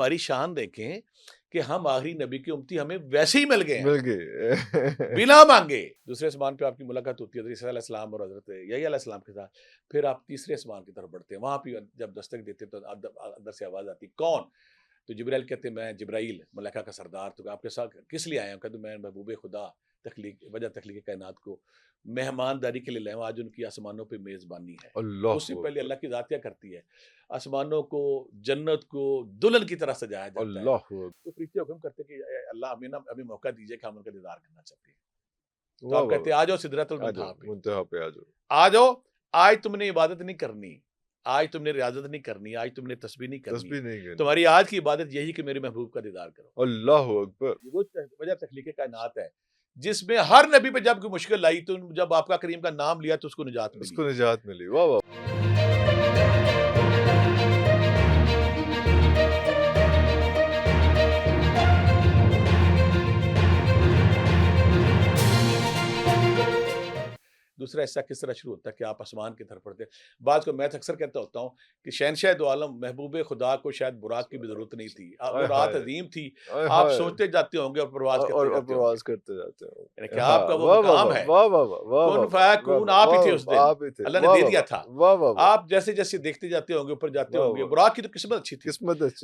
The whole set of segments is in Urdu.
ہماری شان دیکھیں کہ ہم آخری نبی کی امتی ہمیں ویسے ہی مل گئے ہیں مل گئے بلا مانگے. دوسرے آسمان پہ آپ کی ملاقات ہوتی ہے حضرت عیسیٰ علیہ السلام اور حضرت یحییٰ علیہ السلام کے ساتھ. پھر آپ تیسرے آسمان کی طرف بڑھتے ہیں. وہاں پہ جب دستک دیتے ہیں تو اندر سے آواز آتی کون؟ تو جبرائیل کہتے ہیں میں جبرائیل ملائکہ کا سردار. تو آپ کے ساتھ کس لیے آیا ہوں؟ کہتے میں محبوب خدا وجہ تخلیق کائنات کو مہمانداری کے لیے لائے ہوں. آج ان کی آسمانوں پہ میزبانی ہے. اللہ اس سے پہلے اللہ کی ذات کیا کرتی ہے؟ آسمانوں کو جنت کو دلہن کی طرح سجایا جاتا ہے. اللہ تو فرشتے حکم کرتے کہ اے اللہ ہمیں ابھی موقع دیجیے کہ ہم ان کا دیدار کرنا چاہتے ہیں. تو آپ کہتے ہیں آ جاؤ سدرۃ المنتہا پہ, منتہا پہ آ جاؤ. آج تم نے عبادت نہیں کرنی, آج تم نے ریاضت نہیں کرنی, آج تم نے تسبیح نہیں کرنی. تسبیح نہیں کرنی. تمہاری آج کی عبادت یہی کہ میرے محبوب کا دیدار کرو. اللہ اکبر. یہ وہ وجہ تخلیق کائنات ہے جس میں ہر نبی پہ جب کوئی مشکل آئی تو جب آپ کا کریم کا نام لیا تو اس کو نجات ملی. اس کو نجات ملی. واہ واہ. دوسرا حصہ کس طرح شروع ہوتا ہے کہ آپ آسمان کی طرف پڑھتے ہیں. بعض کو میں اکثر کہتا ہوتا ہوں کہ شہنشاہ دو عالم محبوب خدا کو شاید براق کی بھی ضرورت نہیں تھی. وہ رات عظیم تھی. آپ سوچتے جاتے ہوں گے اور پرواز کرتے جاتے ہوں گے. کہ آپ کا وہ مقام ہے کن فیکون. آپ ہی تھے اس دن, اللہ نے دے دیا تھا. آپ جیسے جیسے دیکھتے جاتے ہوں گے, اوپر جاتے ہوں گے. براق کی تو قسمت اچھی تھی.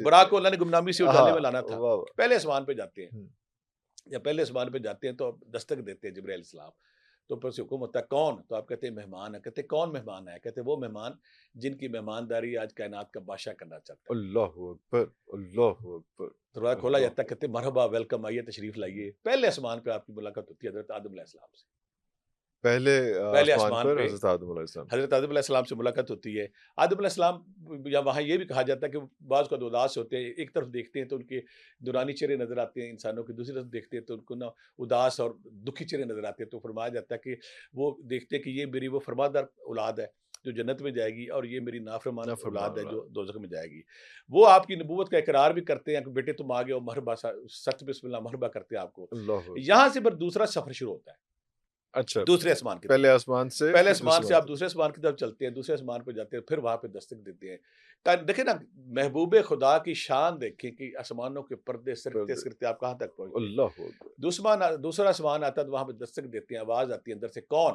براق کو اللہ نے گمنامی سے اجالے میں لانا تھا. پہلے آسمان پہ جاتے ہیں. جب پہلے آسمان پہ جاتے ہیں تو دستک دیتے ہیں جبرائیل علیہ السلام. تو پھر سے حکم ہوتا ہے کون؟ تو آپ کہتے ہیں مہمان ہے. کہتے ہیں کون مہمان ہے؟ کہتے ہیں وہ مہمان جن کی مہمانداری آج کائنات کا بادشاہ کرنا چاہتا ہے. اللہ اکبر. اللہ اکبر. دروازہ کھولا جاتا ہے, کہتے ہیں مرحبا, ویلکم, آئیے تشریف لائیے. پہلے آسمان پہ آپ کی ملاقات ہوتی ہے حضرت آدم علیہ السلام سے. پہلے آسمان پر پہ حضرت آدم علیہ السلام علیہ السلام سے ملاقات ہوتی ہے. آدم علیہ السلام یا وہاں یہ بھی کہا جاتا ہے کہ بعض کا اداس ہوتے ہیں. ایک طرف دیکھتے ہیں تو ان کے نورانی چہرے نظر آتے ہیں انسانوں کے, دوسری طرف دیکھتے ہیں تو ان کو نا اداس اور دکھی چہرے نظر آتے ہیں. تو فرمایا جاتا ہے کہ وہ دیکھتے ہیں کہ یہ میری وہ فرمادار اولاد ہے جو جنت میں جائے گی, اور یہ میری نافرمان اولاد ہے جو دوزخ میں جائے گی. وہ آپ کی نبوت کا اقرار بھی کرتے ہیں کہ بیٹے تم آ گئے ہو, مرحبا, سچ بسم اللہ, مرحبا کرتے ہیں آپ کو. یہاں سے پھر دوسرا سفر شروع ہوتا ہے. اچھا, دوسرے آسمان کی پہلے آسمان سے آپ دوسرے آسمان کی طرف چلتے ہیں. دوسرے آسمان پہ جاتے ہیں, پھر وہاں پہ دستک دیتے ہیں. دیکھیں نا محبوب خدا کی شان دیکھیں کہ آسمانوں کے پردے سرکتے سرکتے آپ کہاں تک پہنچتے. اللہ. دوسرا آسمان آتا ہے تو وہاں پہ دستک دیتے ہیں. آواز آتی ہے اندر سے کون؟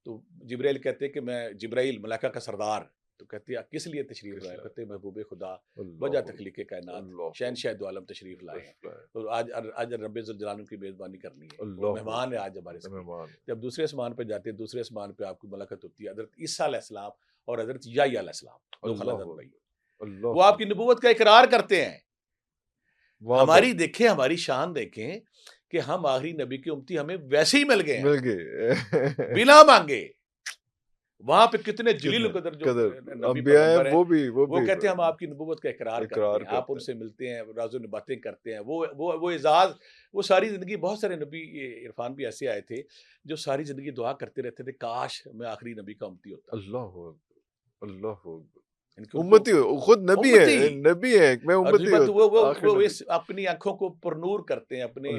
تو جبرائیل کہتے ہیں کہ میں جبرائیل ملائکہ کا سردار. تو کہتے ہیں کس لیے تشریف لائے؟ کہتے ہیں محبوب خدا وجہ تخلیق کائنات شہنشاہ دو عالم تشریف لائے ہیں. تو آج رب ذوالجلال کی میزبانی کرنی ہے. وہ مہمان ہے آج ہمارے ساتھ. جب دوسرے آسمان پہ جاتے ہیں, دوسرے آسمان پہ آپ کی ملاقات ہوتی ہے حضرت عیسیٰ علیہ السلام اور حضرت یحییٰ علیہ السلام, دو خالدین بھائی. وہ آپ کی نبوت کا اقرار کرتے ہیں. ہماری دیکھیں, ہماری شان دیکھیں کہ ہم آخری نبی کی امتی ہمیں ویسے ہی مل گئے بلا مانگے. وہاں پہ کتنے جلیل قدر جو نبی پیغمبر ہیں وہ کہتے ہیں ہم آپ کی نبوت کا اقرار کرتے ہیں. آپ ان سے ملتے ہیں, راز و باتیں کرتے ہیں. وہ اعزاز, وہ ساری زندگی. بہت سارے نبی عرفان بھی ایسے آئے تھے جو ساری زندگی دعا کرتے رہتے تھے کاش میں آخری نبی کا امتی ہوتا. اللہ امتی خود نبی ہے, میں امتی وہ اپنی آنکھوں کو پرنور کرتے ہیں, اپنے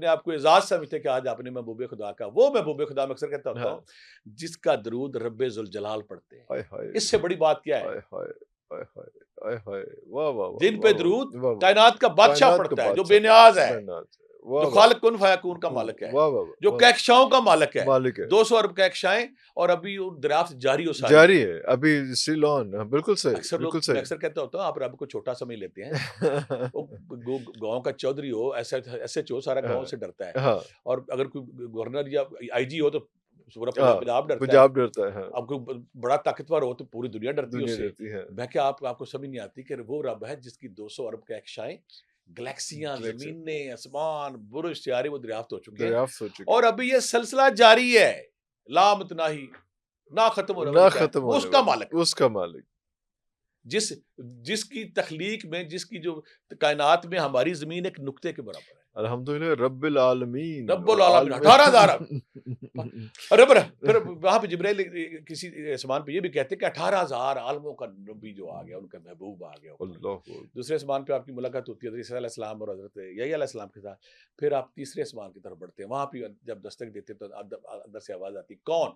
آپ کو اعزاز سمجھتے کہ آج آپ نے محبوب خدا کا. وہ محبوب خدا میں اکثر کہتا ہوتا ہوں جس کا درود رب ذوالجلال پڑھتے ہیں. اس سے بڑی بات کیا ہے؟ جن پہ درود کائنات کا بادشاہ پڑھتا ہے, جو بے نیاز ہے, جو خالق کن فیکون کا مالک ہے, جو کہکشاؤں کا مالک ہے. 200 ارب کہکشائیں اور ابھی دریافت جاری ہے, ابھی اسٹل آن. بالکل صحیح. اکثر کہتا ہوتا ہوں آپ رب کو چھوٹا سمجھ لیتے ہیں. گاؤں کا چودھری ہو, ایس ایچ او, سارا گاؤں سے ڈرتا ہے. اور اگر کوئی گورنر یا آئی جی ہو تو پنجاب ڈرتا ہے. اب کوئی بڑا طاقتور ہو تو پوری دنیا ڈرتی ہے اس سے. میں کیا آپ کو سمجھ نہیں آتی کہ وہ رب ہے جس کی 200 ارب کہکشائیں, گلیکسیاں, زمینیں, آسمان, برج, سیارے وہ دریافت ہو چکے ہیں. اور ابھی یہ سلسلہ جاری ہے, لا متناہی, نہ ختم ہو. اس کا مالک جس کی تخلیق میں, جس کی جو کائنات میں ہماری زمین ایک نقطے کے برابر ہے. الحمدللہ رب العالمین 18,000. پھر وہاں پہ جبرائیل کسی آسمان پہ یہ بھی کہتے ہیں کہ 18,000 عالموں کا نبی جو آ گیا, ان کا محبوب آ گیا. دوسرے آسمان پہ آپ کی ملاقات ہوتی ہے حضرت عیسیٰ علیہ السلام اور حضرت یحییٰ علیہ السلام کے ساتھ. پھر آپ تیسرے آسمان کی طرف بڑھتے ہیں. وہاں پہ جب دستک دیتے تو اندر سے آواز آتی کون؟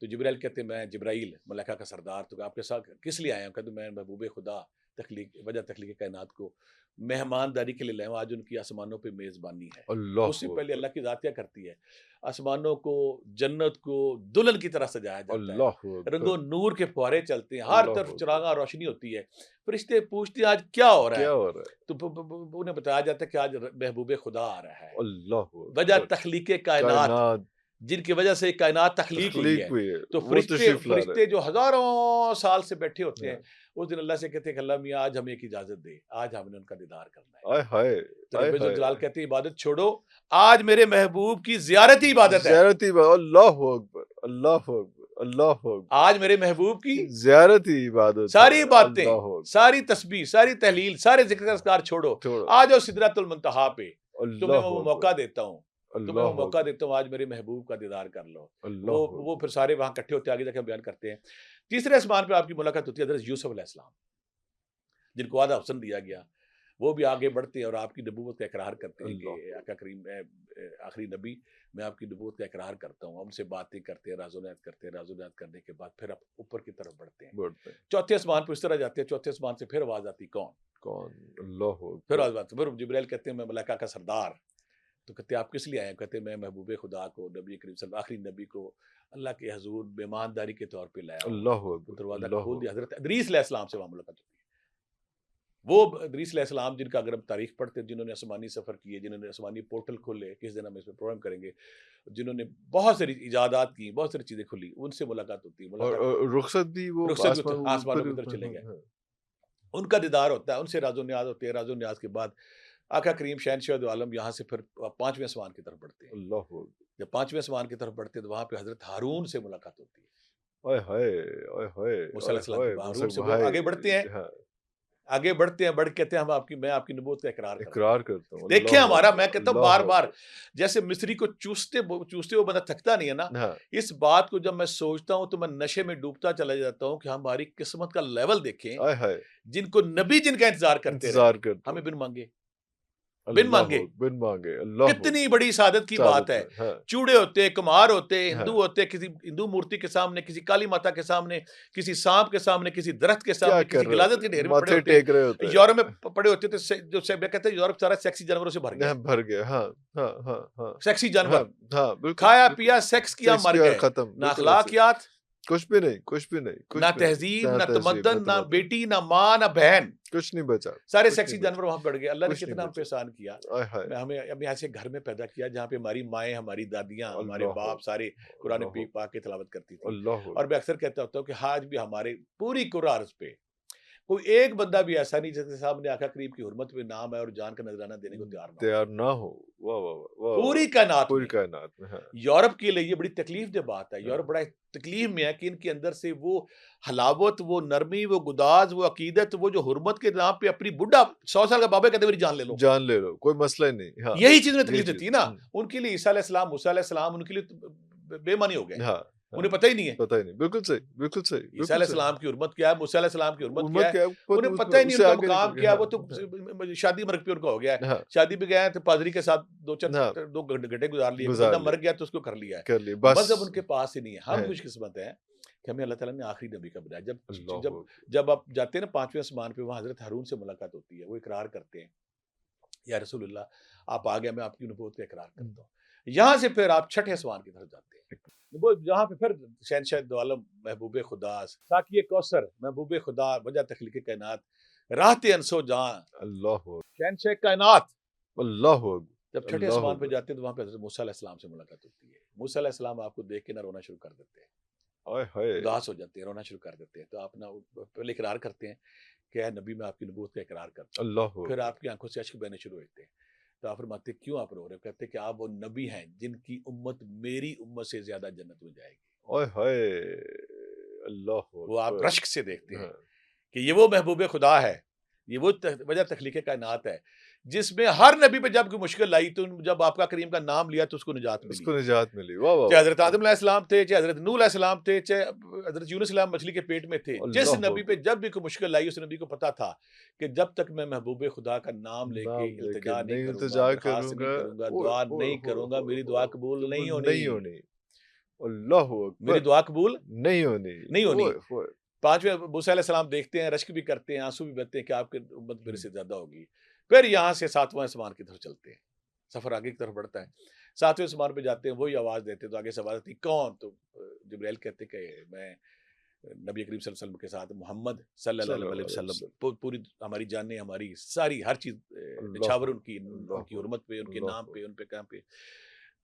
تو جبرائیل کہتے ہیں میں جبرائیل ملائکہ کا سردار. تو آپ کے ساتھ کس لیے آیا ہوں؟ کہتے میں محبوب خدا وجہ تخلیق کائنات کو مہمانداری کے لیے لائے. آج ان کی آسمانوں پہ میزبانی ہے. اس سے پہلے اللہ کی ذات کیا کرتی ہے؟ آسمانوں کو جنت کو دلہن کی طرح سجایا جاتا ہے. رنگوں نور کے فوارے چلتے ہیں, ہر طرف چراغاں روشنی ہوتی ہے. فرشتے پوچھتے ہیں آج کیا ہو رہا ہے, تو انہیں بتایا جاتا ہے کہ آج محبوب خدا آ رہا ہے. وجہ تخلیق کائنات جن کی وجہ سے کائنات تخلیق ہوئی ہے. تو فرشتے جو ہزاروں سال سے بیٹھے ہوتے ہیں, اس دن اللہ سے کہتے ہیں کہ اللہ میاں آج ہمیں ایک اجازت دے, آج ہم نے ان کا دیدار کرنا ہے. تو رب الجلال کہتے ہیں عبادت چھوڑو, آج میرے محبوب کی زیارت ہی عبادت ہے. اللہ اکبر, اللہ اکبر, اللہ اکبر. آج میرے محبوب کی زیارت ہی عبادت. ساری باتیں, ساری تسبیح, ساری تحلیل, سارے ذکر اذکار چھوڑو, آ جاؤ سدرۃ المنتہا پہ. تمہیں وہ موقع دیتا ہوں, تمہیں وہ موقع دیتا ہوں, آج میرے محبوب کا دیدار کر لو. وہ پھر سارے وہاں کٹھے ہوتے, آگے جا کے بیان کرتے ہیں. تیسرے آسمان پہ آپ کی ملاقات ہوتی ہے حضرت یوسف علیہ السلام, جن کو آدھا حسن دیا گیا. وہ بھی آگے بڑھتے ہیں اور آپ کی نبوت کا اقرار کرتے ہیں کہ آقا کریم آخری نبی, میں آپ کی نبوت کا اقرار کرتا ہوں. ہم سے باتیں کرتے ہیں, راز و نیات کرتے ہیں. راز و نیات کرنے کے بعد پھر آپ اوپر کی طرف بڑھتے ہیں. چوتھے آسمان پہ اس طرح جاتے ہیں. چوتھے آسمان سے پھر آواز آتی, کون؟ اللہ. پھر آواز آتی, پھر جبرائیل کہتے ہیں میں ملائکہ کا سردار. تو کہتے ہیں آپ کس لیے آئے ہیں؟ کہتے ہیں میں محبوب خدا کو, نبی کریم صلی اللہ آخری نبی کو اللہ کے حضور مہمانداری کے طور پہ لایا. اللہ دروازہ کھول دیا. حضرت ادریس علیہ السلام سے وہاں ملاقات ہوتی ہے. وہ ادریس علیہ السلام جن کا اگر ہم تاریخ پڑھتے ہیں, جنہوں نے آسمانی سفر کیے, جنہوں نے آسمانی پورٹل کھولے, کس دن ہم اس میں پروگرام کریں گے, جنہوں نے بہت ساری ایجادات کی, بہت ساری چیزیں کھلی, ان سے ملاقات ہوتی ہے. رخصت بھی وہ آسمانوں کی طرف چلے گئے, ان کا دیدار ہوتا ہے, ان سے راز و نیاز ہوتے ہیں. راز و نیاز کے بعد آقا کریم شہنشاہ دو عالم یہاں سے پھر پانچویں آسمان کی طرف بڑھتے ہیں. اللہ. جب پانچویں آسمان کی طرف بڑھتے ہیں تو وہاں پہ حضرت ہارون سے ملاقات ہوتی ہے. موسیٰ علیہ السلام ہارون سے آگے بڑھتے ہیں, آگے بڑھتے ہیں, بڑھ کہتے ہیں میں آپ کی نبوت کا اقرار کرتا ہوں. دیکھیں ہمارا, میں کہتا ہوں بار بار, جیسے مصری کو چوستے وہ بندہ تھکتا نہیں ہے نا, اس بات کو جب میں سوچتا ہوں تو میں نشے میں ڈوبتا چلا جاتا ہوں کہ ہماری قسمت کا لیول دیکھیں. جن کو نبی جن کا انتظار کرتے رہے, ہمیں بن مانگے اللہ, کتنی بڑی سعادت کی بات ہے. چوڑے ہوتے, کمہار ہوتے, ہندو ہوتے, کسی ہندو مورتی کے سامنے, کسی کالی ماتا کے سامنے, کسی سانپ کے سامنے, کسی درخت کے سامنے, کسی غلاظت کے ڈھیر میں پڑے ہوتے, یورپ میں پڑے ہوتے تھے. جو کہتے ہیں یورپ سارا سیکسی جانوروں سے بھر گیا. سیکسی جانور, کھایا پیا, سیکس کیا, مر گئے. نہ اخلاقیات, کچھ بھی نہیں, نہ تہذیب, نہ تمدن, نہ بیٹی, نہ ماں, نہ بہن, کچھ نہیں بچا. سارے سیکسی جانور وہاں پڑ گئے. اللہ نے کتنا ہم پہ احسان کیا. ہمیں ایسے گھر میں پیدا کیا جہاں پہ ہماری مائیں, ہماری دادیاں, ہمارے باپ سارے قرآن پاک کی تلاوت کرتی تھی. اور میں اکثر کہتا ہوتا ہوں کہ آج بھی ہمارے پوری قرآن پہ کوئی ایک بندہ بھی ایسا نہیں جس کے سامنے آقا کریم کی حرمت میں نام ہے اور جان کا نذرانہ دینے کو تیار نہ ہو. پوری کائنات میں. یورپ کے لیے یہ بڑی تکلیف دہ بات ہے. یورپ بڑا تکلیف میں ہے کہ ان کے اندر سے وہ حلاوت, وہ نرمی, وہ گداز, وہ عقیدت, وہ جو حرمت کے نام پہ اپنی بڈھا 100 سال کا بابا کہتے میری جان لے لو, کوئی مسئلہ ہی نہیں. یہی چیز میں تکلیف دیتی ہے نا. ان کے لیے عیسیٰ علیہ السلام, موسیٰ علیہ السلام ان کے لیے بے معنی ہو گئے. انہیں پتہ ہی نہیں ہے. بالکل صحیح. عیسیٰ علیہ السلام کی حرمت کیا ہے, موسیٰ علیہ السلام کی حرمت کیا ہے, انہیں پتہ ہی نہیں. ان کا مقام کیا, وہ تو شادی مرگ پہ ان کا ہو گیا ہے. شادی پہ گئے تو پادری کے ساتھ 2 گھنٹے گزار لیے, بندہ مر گیا تو اس کو کر لیا ہے. مذہب ان کے پاس ہی نہیں ہے. ہم خوش قسمت ہیں کہ ہمیں اللہ تعالیٰ نے آخری نبی کا بنایا. جب آپ جاتے ہیں نا پانچویں آسمان پہ, وہاں حضرت ہارون سے ملاقات ہوتی ہے. وہ اقرار کرتے ہیں یا رسول اللہ آپ آ گئے, میں آپ کی نبوت کا اقرار کرتا ہوں. یہاں سے پھر آپ چھٹے آسمان کی طرف جاتے ہیں. جہاں پہ پھر شہنشاہ دو عالم محبوب خدا, ساقی کوثر, محبوب خدا, وجہ تخلیق کائنات, راحت انسو جان, اللہ شہنشاہ کائنات, اللہ. جب چھٹے آسمان پہ جاتے ہیں تو وہاں پہ حضرت موسیٰ علیہ السلام سے ملاقات ہوتی ہے. موسیٰ علیہ السلام آپ کو دیکھ کے نہ رونا شروع کر دیتے ہیں, اداس ہو جاتے ہیں, رونا شروع کر دیتے ہیں. تو آپ نہ پہلے اقرار کرتے ہیں کہ اے نبی میں آپ کی نبوت کا اقرار کرتا ہوں. اللہ. پھر آپ کی آنکھوں سے اشک بہنے شروع ہوتے ہیں. تو آپ فرماتے کیوں آپ رو رہے ہو؟ کہتے کہ آپ وہ نبی ہیں جن کی امت میری امت سے زیادہ جنت میں جائے گی. اللہ. وہ آپ رشک سے دیکھتے ہیں کہ یہ وہ محبوب خدا ہے, یہ وہ وجہ تخلیق کائنات ہے جس میں ہر نبی پہ جب کوئی مشکل آئی تو جب آپ کا کریم کا نام لیا تو اس کو نجات ملی. چاہے حضرت آدم علیہ السلام تھے, چاہے حضرت نوح علیہ السلام تھے, چاہے حضرت یونس علیہ السلام مچھلی کے پیٹ میں تھے. جس نبی پہ جب بھی کوئی مشکل آئی اس نبی کو پتا تھا کہ جب تک میں محبوب خدا کا نام لے کے التجا نہیں کروں گا, دعا نہیں کروں گا, میری دعا قبول نہیں ہونی. اللہ, میری دعا قبول نہیں ہونی. 5ویں موسیٰ علیہ السلام دیکھتے ہیں، رشک بھی کرتے ہیں، آنسو بھی بہتے ہیں کہ آپ کی امت میرے سے زیادہ ہوگی. پھر یہاں سے 7واں آسمان کی طرف چلتے ہیں، سفر آگے کی طرف بڑھتا ہے. 7ویں آسمان پہ جاتے ہیں، وہی آواز دیتے ہیں. تو آگے سے آواز آتی کون؟ تو جبرائیل کہتے کہ میں نبی کریم صلی اللہ علیہ وسلم کے ساتھ محمد صلی اللہ علیہ وسلم، پوری ہماری جانیں، ہماری ساری ہر چیز نچھاور ان کی حرمت پہ، ان کے نام پہ، ان پہ کام پہ.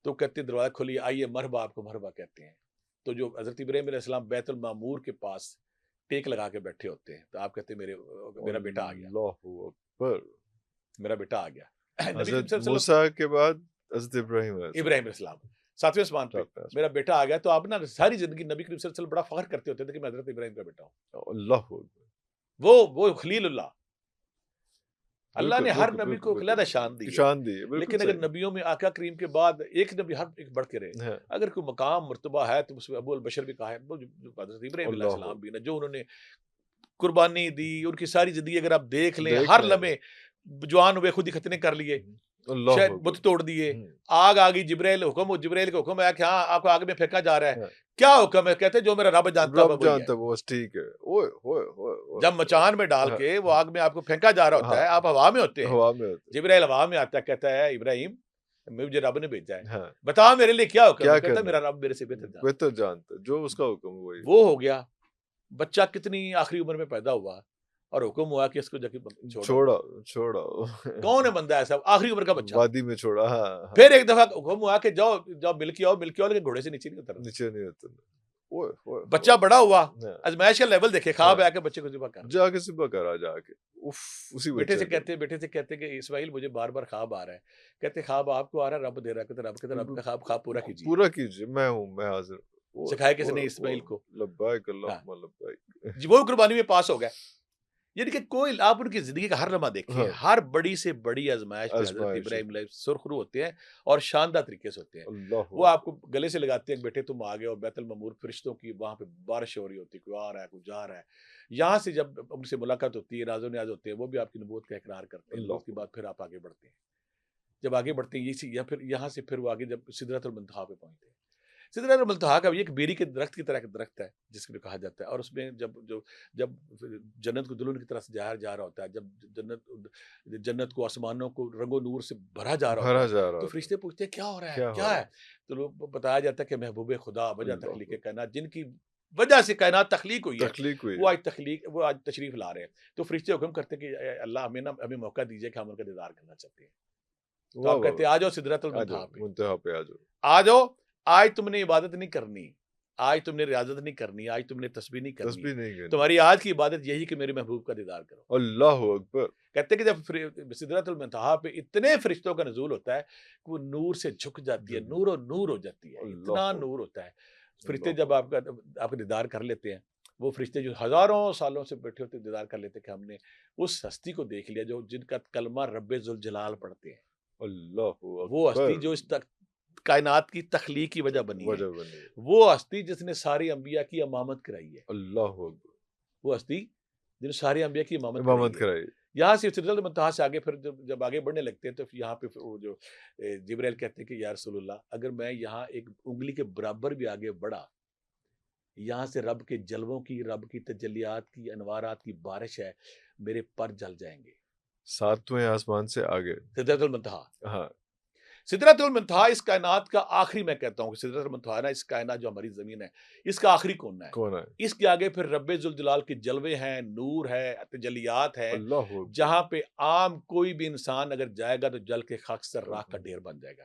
تو کہتے دروازہ کھولیے، آئیے مرحبا، آپ کو مرحبا کہتے ہیں. تو جو حضرت ابراہیم علیہ السلام بیت المعمور کے پاس ٹیک لگا کے بیٹھے ہوتے ہیں، تو آپ کہتے ہیں میرا بیٹا آ گیا، اللہ اکبر. میرا بیٹا آ گیا. نبی کریم حضرت صلی اللہ علیہ وسلم موسیٰ کے بعد حضرت ابراہیم علیہ ابراہیم علیہ السلام 7ویں آسمان پہ میرا بیٹا آ گیا. تو آپ نا ساری زندگی نبی کریم صلی اللہ علیہ وسلم بڑا فخر کرتے ہوتے تھے کہ میں حضرت ابراہیم کا بیٹا ہوں. اللہ اکبر. وہ خلیل اللہ، اللہ نے ہر نبی کو علیحدہ شان دی ہے. لیکن اگر نبیوں میں آقا کریم کے بعد ایک نبی ہر ایک بڑھ کے رہے، اگر کوئی مقام مرتبہ ہے تو اس میں ابو البشر بھی کہا ہے، حضرت ابراہیم علیہ السلام بھی نا، جو انہوں نے قربانی دی، ان کی ساری زندگی اگر آپ دیکھ لیں، ہر لمحے جوان ہوئے خود ہی ختنے کر لیے، شاید بت توڑ دیے، آگ آ گئی، جبرائیل کا حکم ہے کہ ہاں آپ کو آگ میں پھینکا جا رہا ہے. کیا حکم ہے؟ کہتے جو میرا رب جانتا ہے وہ ٹھیک ہے. جب مچان میں ڈال کے وہ آگ میں آپ کو پھینکا جا رہا ہوتا ہے، آپ ہوا میں ہوتے ہیں، جبرائیل ہوا میں آتا ہے، کہتا ہے ابراہیم مجھے رب نے بھیجا ہے، بتا میرے لیے کیا حکم ہے؟ کہتا ہے میرا رب میرے سے بہتر جانتا ہے، جو اس کا حکم وہ ہو گیا. بچہ کتنی آخری عمر میں پیدا ہوا اور حکم ہوا کہ اس کو جا کے چھوڑا. کون ہے بندہ ایسا آخری عمر کا بچہ؟ وادی میں چھوڑا. پھر ایک دفعہ حکم ہوا کہ جاؤ مل کے آؤ، لیکن گھوڑے سے نیچے نہیں اترنا. بچہ بڑا ہوا، ازمائش کا لیول دیکھے، خواب ہے کہ بچے کو ذبح کر، جا کے ذبح کرا جا کے. بیٹے سے کہتے کہ اسماعیل مجھے بار بار خواب آ رہا ہے. کہتے خواب آپ کو آ رہا ہے، رب دے رہا ہے. کہتے رب کا خواب پورا کیجیے. میں ہوں، میں حاضر. سکھایا کس نے اسماعیل کو؟ لبیک اللہم لبیک. جی وہ قربانی میں پاس ہو گیا. یعنی کہ کوئی آپ ان کی زندگی کا ہر لمحہ دیکھیں، ہر بڑی سے بڑی آزمائش پہ حضرت ابراہیم علیہ سرخرو ہوتے ہیں اور شاندار طریقے سے ہوتے ہیں. وہ آپ کو گلے سے لگاتے ہیں بیٹے تم آ گئے، اور بیت المعمور فرشتوں کی وہاں پہ بارش ہو رہی ہوتی ہے، کوئی آ رہا ہے کوئی جا رہا ہے. یہاں سے جب ان سے ملاقات ہوتی ہے، راز و نیاز ہوتے ہیں، وہ بھی آپ کی نبوت کا اقرار کرتے ہیں. اس کے بعد پھر آپ آگے بڑھتے ہیں. جب آگے بڑھتے ہیں یہاں سے پھر وہ آگے جب سدرۃ المنتہا پہ پہنچتے ہیں. سدرۃ المنتہا کا ایک بیری کے درخت کی طرح کا درخت ہے جس کو کہا جاتا ہے. اور اس میں جب جنت کو دلہن کی طرح سجایا جا رہا ہوتا ہے، جب جنت کو آسمانوں کو رنگ و نور سے بھرا جا رہا ہوتا ہے، تو فرشتے پوچھتے ہیں کیا ہو رہا ہے، کیا ہے؟ تو لوگ بتایا جاتا ہے کہ محبوب خدا وجہ تخلیق کائنات، جن کی وجہ سے کائنات تخلیق ہوئی ہے، وہ آج تشریف لا رہے ہیں. تو فرشتے حکم کرتے ہیں کہ اللہ ہمیں موقع دیجیے کہ ہم ان کا دیدار کرنا چاہتے ہیں. تو آپ کہتے ہیں آ جاؤ سدرۃ المنتہا پہ، آ جاؤ. آج تم نے عبادت نہیں کرنی، آج تم نے ریاضت نہیں کرنی، آج تم نے تسبیح نہیں کرنی، تمہاری آج کی عبادت یہی کہ میرے محبوب کا دیدار کرو. اللہ اکبر. کہتے کہ جب سدرۃ المنتہا پہ اتنے فرشتوں کا نزول ہوتا ہے کہ وہ نور سے جھک جاتی ہے، نور و نور ہو جاتی ہے، اتنا نور ہوتا ہے. فرشتے جب آپ کا دیدار کر لیتے ہیں، وہ فرشتے جو ہزاروں سالوں سے بیٹھے ہوتے دیدار کر لیتے کہ ہم نے اس ہستی کو دیکھ لیا جن کا کلمہ رب ذوالجلال پڑھتے ہیں. اللہ وہ ہستی جو اس تک کائنات کی تخلیق کی وجہ بنی ہے، وہ ہستی جس نے سارے انبیاء کی امامت کرائی ہے. اللہ اکبر. وہ ہستی جن سارے انبیاء کی امامت کرائی. یہاں سے سدرۃ المنتہا سے آگے پھر جب آگے بڑھنے لگتے ہیں تو یہاں پہ وہ جو جبرائیل کہتے ہیں کہ یا رسول اللہ، اگر میں یہاں ایک انگلی کے برابر بھی آگے بڑھا، یہاں سے رب کے جلووں کی، رب کی تجلیات کی، انوارات کی بارش ہے، میرے پر جل جائیں گے. 7ویں آسمان سے آگے سدرۃ المنتہا. سدرۃ المنتہا اس کائنات کا آخری، میں کہتا ہوں کہ سدرۃ المنتہا نا اس کائنات جو ہماری زمین ہے اس کا آخری کونا ہے. اس کے آگے پھر رب ذوالجلال کے جلوے ہیں، نور ہے، تجلیات ہے، جہاں پہ عام کوئی بھی انسان اگر جائے گا تو جل کے خاکستر راکھ کا ڈھیر بن جائے گا.